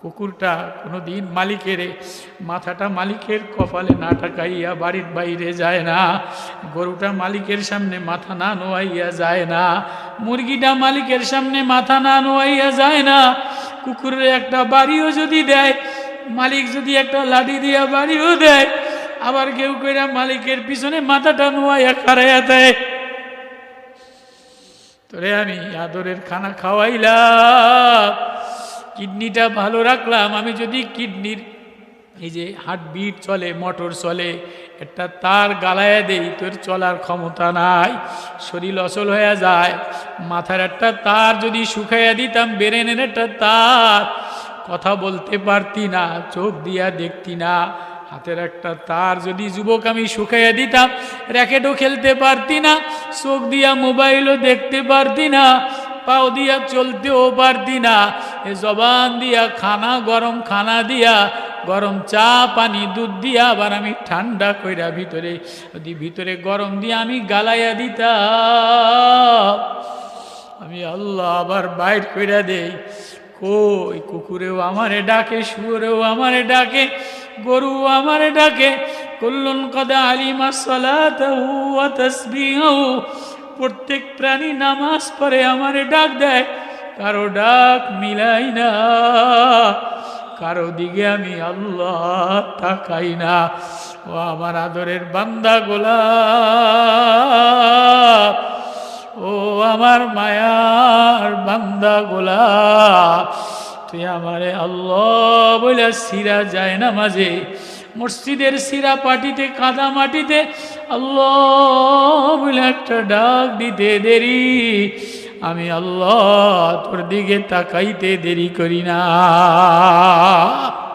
কুকুরটা কোনোদিন মালিকের মাথাটা মালিকের কপালে না টাকাইয়া বাড়ির বাইরে যায় না, গরুটা মালিকের সামনে মাথা না নোয়াইয়া যায় না, মুরগিটা মালিকের সামনে মাথা না নোয়াইয়া যায় না। কুকুরের একটা বাড়িও যদি দেয়, মালিক যদি একটা লাঠি দিয়া বাড়িও দেয়, আবার কেউ কইরা মালিকের পিছনে মাথাটা নোয়াইয়া খাড়াইয়া দেয়। তোরে আমি আদরের খানা খাওয়াইলাম, কিডনিটা ভালো রাখলাম। আমি যদি কিডনির এই যে হার্টবিট চলে, মোটর চলে, একটা তার গালায় দেই, তোর চলার ক্ষমতা নাই, শরীর অচল হয়ে যায়। মাথার একটা তার যদি শুকাইয়া দিতাম, ব্রেনের একটা তার, কথা বলতে পারতি না, চোখ দিয়া দেখতি না। হাতের একটা তার যদি যুবক আমি শুকাইয়া দিতাম, র্যাকেটও খেলতে পারতি না, চোখ দিয়া মোবাইলও দেখতে পারতি না, পাও দিয়া চলতেও পারতি না। এ জবান দিয়া খানা, গরম খানা দিয়া, গরম চা পানি দুধ দিয়া আবার আমি ঠান্ডা কইরা ভিতরে যদি ভিতরে গরম দিয়া আমি গালাইয়া দিতাম, আমি আল্লাহ আবার বাইর কইরা দেই। কই কুকুরেও আমারে ডাকে, শুয়োরেও আমারে ডাকে, গরু আমারে ডাকে। কুল্লুন কদ আলিমা সালাতাহু ওয়া তাসবিহাহু, প্রত্যেক প্রাণী নামাজ পড়ে আমারে ডাক দেয়, কারো ডাক মিলাই না, কারো দিকে আমি আল্লাহ তাকাই না। ও আমার আদরের বান্দা গোলাপ, ও আমার মায়ার বান্দা গোলাপ, তুই আমারে আল্লাহ বলে সিরা যায় না মাঝে, মসজিদের সিরা পাটিতে, কাদা মাটিতে আল্লাহ বলে একটা ডাক দিতে দেরি, আমি আল্লাহ তোর দিকে তাকাইতে দেরি করি না।